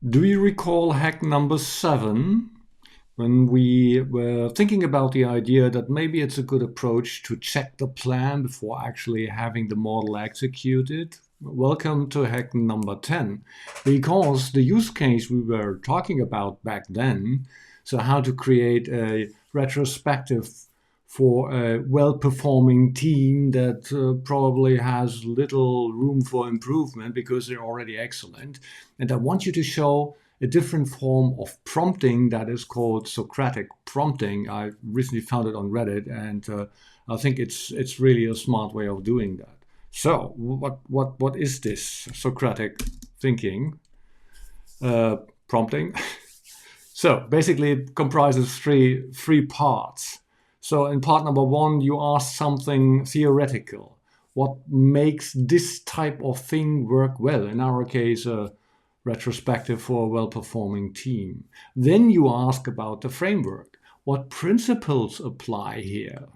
Do you recall hack number 7? When we were thinking about the idea that maybe it's a good approach to check the plan before actually having the model executed. Welcome to hack number 10, because the use case we were talking about back then, so how to create a retrospective for a well-performing team that probably has little room for improvement because they're already excellent. And I want you to show a different form of prompting that is called Socratic prompting. I recently found it on Reddit, and I think it's really a smart way of doing that. So, what is this Socratic thinking, prompting? So basically, it comprises three parts. So in part number 1, you ask something theoretical. What makes this type of thing work well? In our case, a retrospective for a well-performing team. Then you ask about the framework. What principles apply here?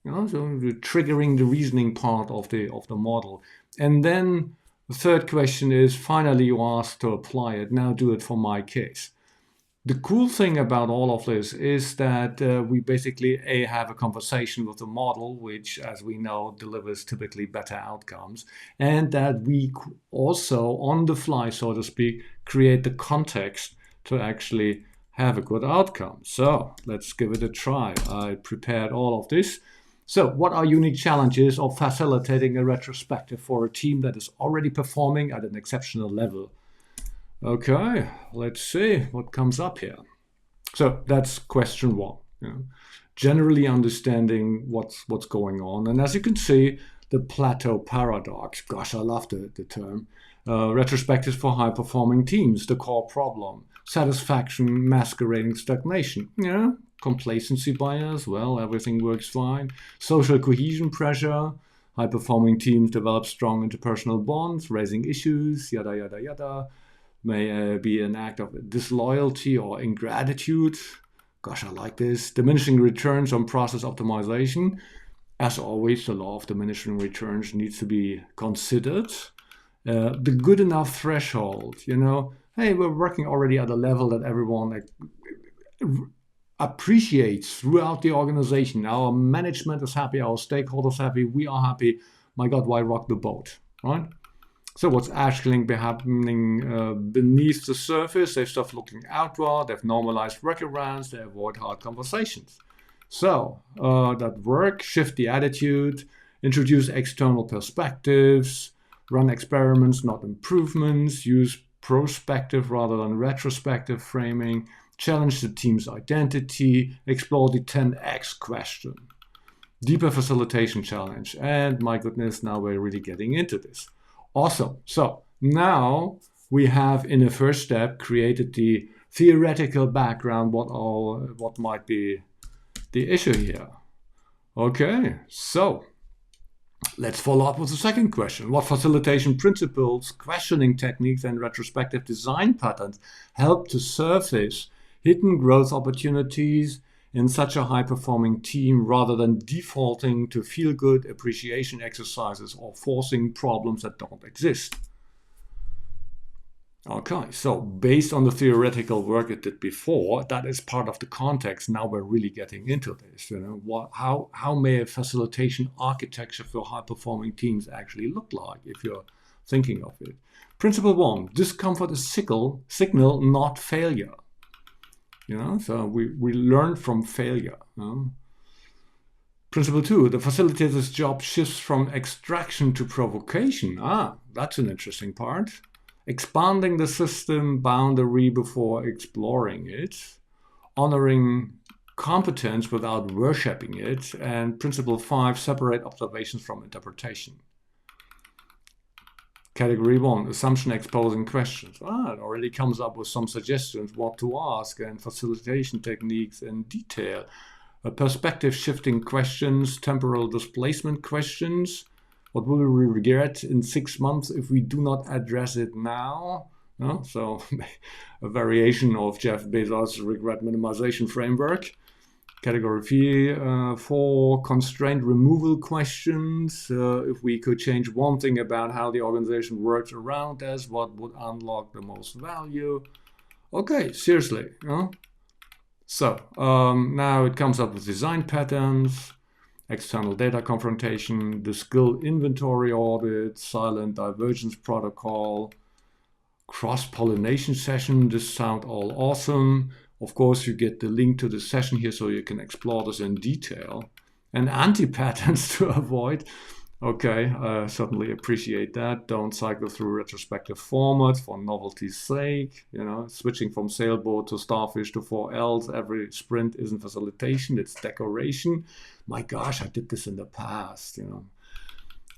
So you're triggering the reasoning part of the model. And then the third question is, finally, you ask to apply it. Now do it for my case. The cool thing about all of this is that we basically have a conversation with the model, which, as we know, delivers typically better outcomes, and that we also, on the fly, so to speak, create the context to actually have a good outcome. So let's give it a try. I prepared all of this. So what are unique challenges of facilitating a retrospective for a team that is already performing at an exceptional level? Okay, let's see what comes up here. So that's question 1. Generally understanding what's going on. And as you can see, the plateau paradox. Gosh, I love the term. Retrospectives for high-performing teams, the core problem. Satisfaction masquerading stagnation. Complacency bias. Well, everything works fine. Social cohesion pressure. High-performing teams develop strong interpersonal bonds, raising issues, yada, yada, yada. May be an act of disloyalty or ingratitude. Gosh, I like this. Diminishing returns on process optimization. As always, the law of diminishing returns needs to be considered. The good enough threshold, hey, we're working already at a level that everyone appreciates throughout the organization. Our management is happy, our stakeholders happy, we are happy. My God, why rock the boat, right? So what's actually happening beneath the surface? They've stopped looking outward, they've normalized workarounds, they avoid hard conversations. So that work, shift the attitude, introduce external perspectives, run experiments, not improvements, use prospective rather than retrospective framing, challenge the team's identity, explore the 10x question. Deeper facilitation challenge. And my goodness, now we're really getting into this. Awesome. So now we have, in the first step, created the theoretical background, what might be the issue here. Okay, so let's follow up with the second question. What facilitation principles, questioning techniques, and retrospective design patterns help to surface hidden growth opportunities in such a high-performing team rather than defaulting to feel-good appreciation exercises or forcing problems that don't exist? Okay, so based on the theoretical work it did before, that is part of the context. Now we're really getting into this. How may a facilitation architecture for high-performing teams actually look like if you're thinking of it? Principle 1, discomfort is signal, not failure. So we learn from failure. Principle 2, the facilitator's job shifts from extraction to provocation. That's an interesting part. Expanding the system boundary before exploring it. Honoring competence without worshipping it. And principle 5, separate observations from interpretation. Category 1, assumption exposing questions. It already comes up with some suggestions what to ask and facilitation techniques in detail. Perspective shifting questions, temporal displacement questions. What will we regret in 6 months if we do not address it now? So a variation of Jeff Bezos' regret minimization framework. Category 4, constraint removal questions. If we could change one thing about how the organization works around us, what would unlock the most value? Okay, seriously. So now it comes up with design patterns, external data confrontation, the skill inventory audit, silent divergence protocol, cross-pollination session. This sounds all awesome. Of course, you get the link to the session here so you can explore this in detail. And anti-patterns to avoid. Okay, certainly appreciate that. Don't cycle through retrospective formats for novelty's sake. Switching from sailboat to starfish to 4Ls every sprint isn't facilitation, it's decoration. My gosh, I did this in the past.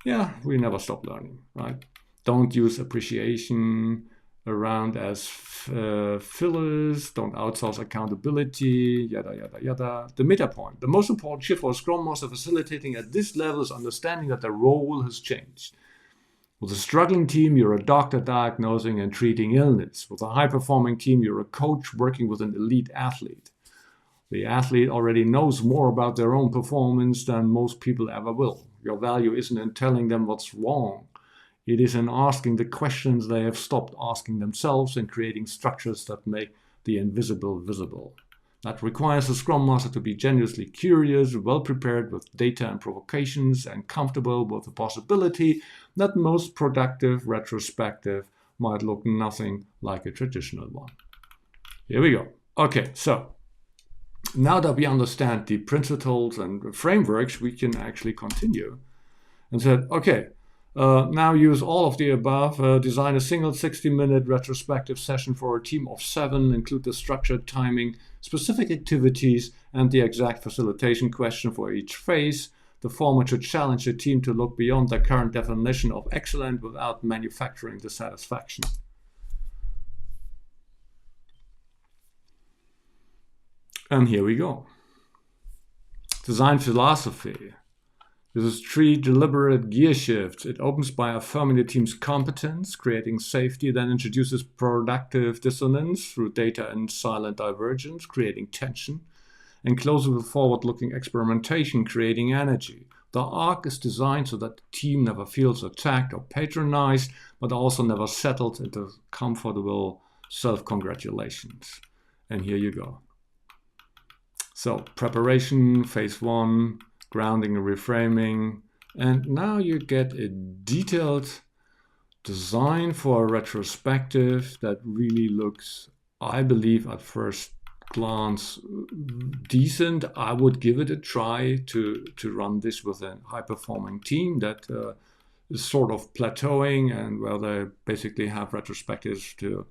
Yeah, we never stop learning, right? Don't use appreciation around as fillers, don't outsource accountability, yada, yada, yada. The meta point. The most important shift for a Scrum Master facilitating at this level is understanding that the role has changed. With a struggling team, you're a doctor diagnosing and treating illness. With a high-performing team, you're a coach working with an elite athlete. The athlete already knows more about their own performance than most people ever will. Your value isn't in telling them what's wrong. It is in asking the questions they have stopped asking themselves and creating structures that make the invisible visible. That requires a Scrum Master to be genuinely curious, well prepared with data and provocations, and comfortable with the possibility that most productive retrospective might look nothing like a traditional one. Here we go. Okay, so now that we understand the principles and frameworks, we can actually continue and said, okay, now use all of the above. Design a single 60-minute retrospective session for a team of 7. Include the structured timing, specific activities, and the exact facilitation question for each phase. The format should challenge the team to look beyond their current definition of excellent without manufacturing dissatisfaction. And here we go. Design philosophy. This is 3 deliberate gear shifts. It opens by affirming the team's competence, creating safety, then introduces productive dissonance through data and silent divergence, creating tension, and closes with forward-looking experimentation, creating energy. The arc is designed so that the team never feels attacked or patronized, but also never settles into comfortable self-congratulations. And here you go. So, preparation, phase 1, grounding and reframing, and now you get a detailed design for a retrospective that really looks, I believe, at first glance decent. I would give it a try to run this with a high-performing team that is sort of plateauing and where they basically have retrospectives to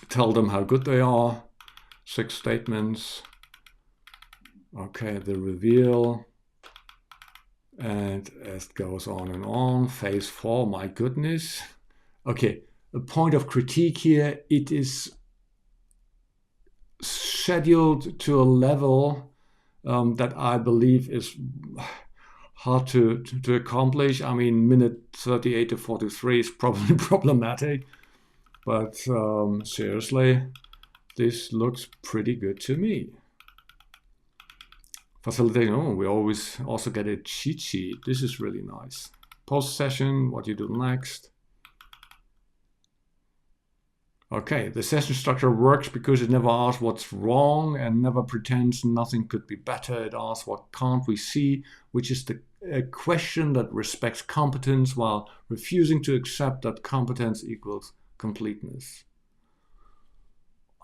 tell them how good they are. 6 statements. Okay, the reveal, and it goes on and on. Phase 4, my goodness. Okay, a point of critique here. It is scheduled to a level that I believe is hard to accomplish. I mean, minute 38 to 43 is probably problematic, but seriously, this looks pretty good to me. Facilitation, we always also get a cheat sheet. This is really nice. Post-session, what you do next. Okay, the session structure works because it never asks what's wrong and never pretends nothing could be better. It asks what can't we see, which is a question that respects competence while refusing to accept that competence equals completeness.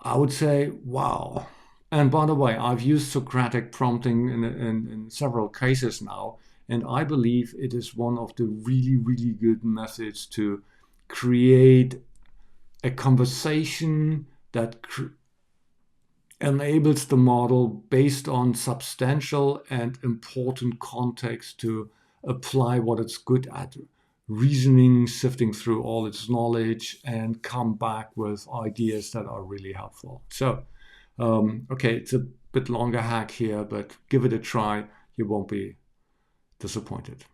I would say, wow. And by the way, I've used Socratic prompting in several cases now, and I believe it is one of the really, really good methods to create a conversation that enables the model based on substantial and important context to apply what it's good at, reasoning, sifting through all its knowledge, and come back with ideas that are really helpful. So, okay, it's a bit longer hack here, but give it a try. You won't be disappointed.